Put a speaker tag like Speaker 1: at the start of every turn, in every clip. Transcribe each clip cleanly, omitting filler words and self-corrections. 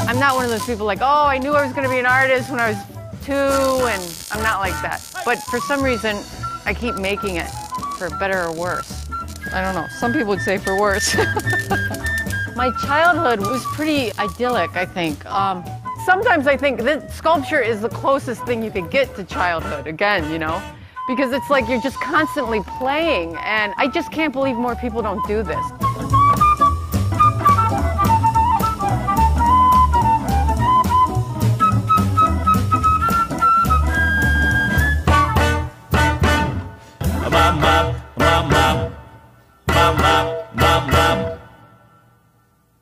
Speaker 1: I'm not one of those people like, oh, I knew I was going to be an artist when I was 2, and I'm not like that. But for some reason, I keep making it, for better or worse. I don't know, some people would say for worse. My childhood was pretty idyllic, I think. Sometimes I think that sculpture is the closest thing you could get to childhood, again, you know? Because it's like you're just constantly playing, and I just can't believe more people don't do this.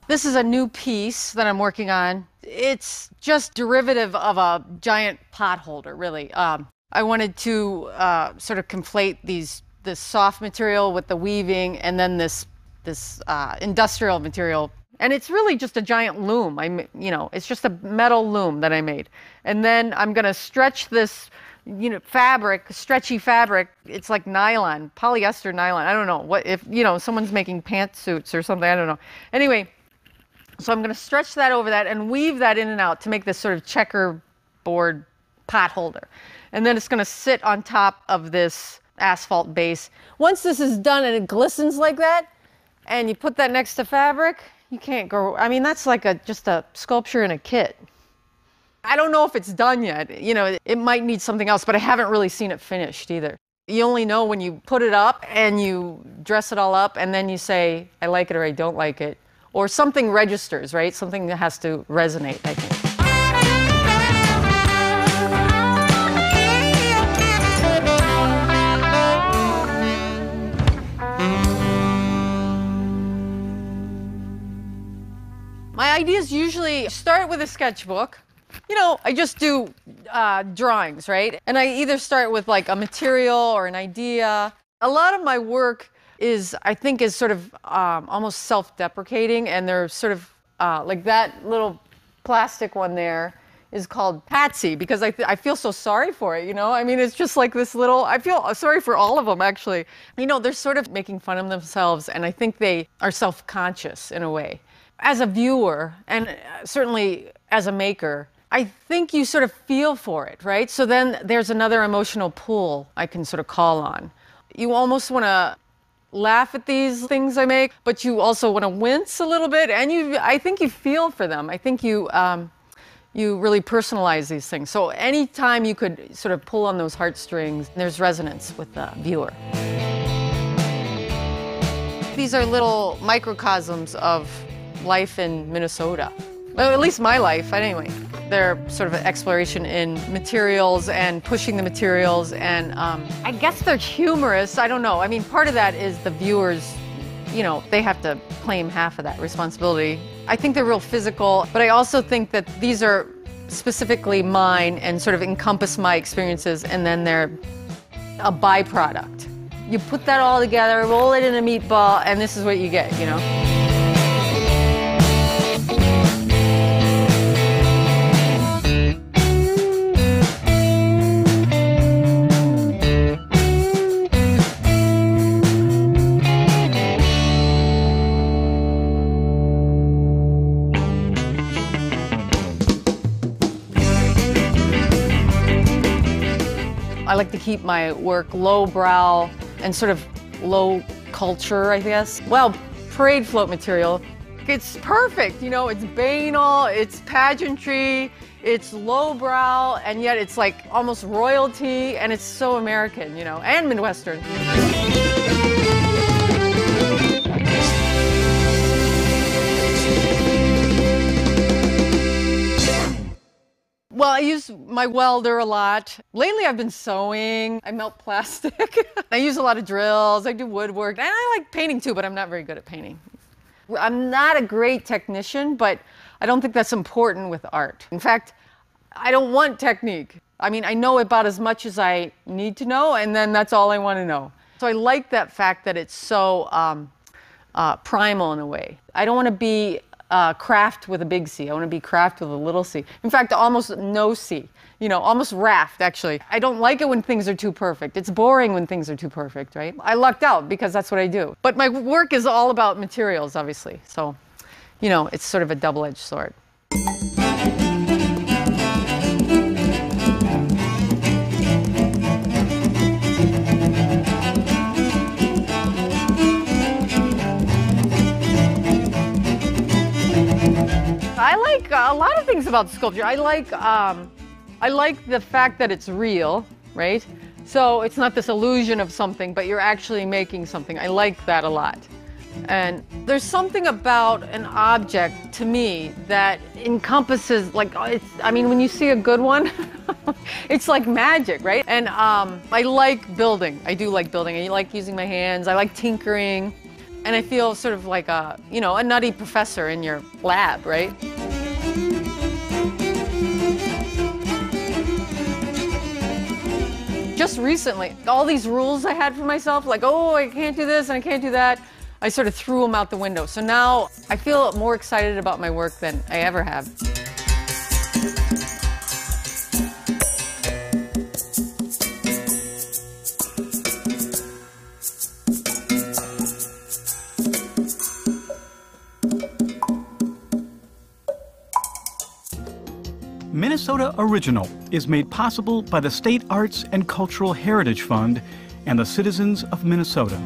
Speaker 1: This is a new piece that I'm working on. It's just derivative of a giant pot holder, really. I wanted to sort of conflate this soft material with the weaving, and then this industrial material. And it's really just a giant loom. It's just a metal loom that I made. And then I'm going to stretch this fabric, stretchy fabric. It's like nylon, polyester nylon. I don't know what, if, someone's making pantsuits or something, I don't know. Anyway, so I'm going to stretch that over that and weave that in and out to make this sort of checkerboard pot holder. And then it's going to sit on top of this asphalt base. Once this is done and it glistens like that, and you put that next to fabric, you can't go, that's like just a sculpture in a kit. I don't know if it's done yet. It might need something else, but I haven't really seen it finished either. You only know when you put it up and you dress it all up, and then you say, I like it or I don't like it. Or something registers, right? Something that has to resonate, I think. My ideas usually start with a sketchbook. I just do drawings, right? And I either start with like a material or an idea. A lot of my work I think is sort of almost self-deprecating, and they're sort of like that little plastic one there is called Patsy, because I feel so sorry for it, it's just like this little, I feel sorry for all of them, actually. They're sort of making fun of themselves, and I think they are self-conscious in a way. As a viewer, and certainly as a maker, I think you sort of feel for it, right? So then there's another emotional pull I can sort of call on. You almost want to laugh at these things I make, but you also want to wince a little bit, and I think you feel for them. I think you really personalize these things. So anytime you could sort of pull on those heartstrings, there's resonance with the viewer. These are little microcosms of life in Minnesota. Well, at least my life, anyway. They're sort of an exploration in materials and pushing the materials, and I guess they're humorous. I don't know. Part of that is the viewers, they have to claim half of that responsibility. I think they're real physical, but I also think that these are specifically mine and sort of encompass my experiences, and then they're a byproduct. You put that all together, roll it in a meatball, and this is what you get, I like to keep my work lowbrow and sort of low culture, I guess. Well, parade float material, it's perfect, it's banal, it's pageantry, it's lowbrow, and yet it's like almost royalty, and it's so American, and Midwestern. Well, I use my welder a lot. Lately I've been sewing, I melt plastic. I use a lot of drills, I do woodwork, and I like painting too, but I'm not very good at painting. I'm not a great technician, but I don't think that's important with art. In fact, I don't want technique. I know about as much as I need to know, and then that's all I want to know. So I like that fact that it's so primal in a way. I don't want to be craft with a big C. I want to be craft with a little c. In fact, almost no C. You know, almost raft, actually. I don't like it when things are too perfect. It's boring when things are too perfect, right? I lucked out because that's what I do. But my work is all about materials, obviously. So, you know, it's sort of a double-edged sword. I like a lot of things about sculpture. I like the fact that it's real, right? So it's not this illusion of something, but you're actually making something. I like that a lot. And there's something about an object to me that encompasses, like, I mean, when you see a good one, it's like magic, right? And I like building. I do like building. I like using my hands. I like tinkering. And I feel sort of like a, you know, a nutty professor in your lab, right? Just recently, all these rules I had for myself, like, oh, I can't do this and I can't do that, I sort of threw them out the window. So now I feel more excited about my work than I ever have.
Speaker 2: Minnesota Original is made possible by the State Arts and Cultural Heritage Fund and the citizens of Minnesota.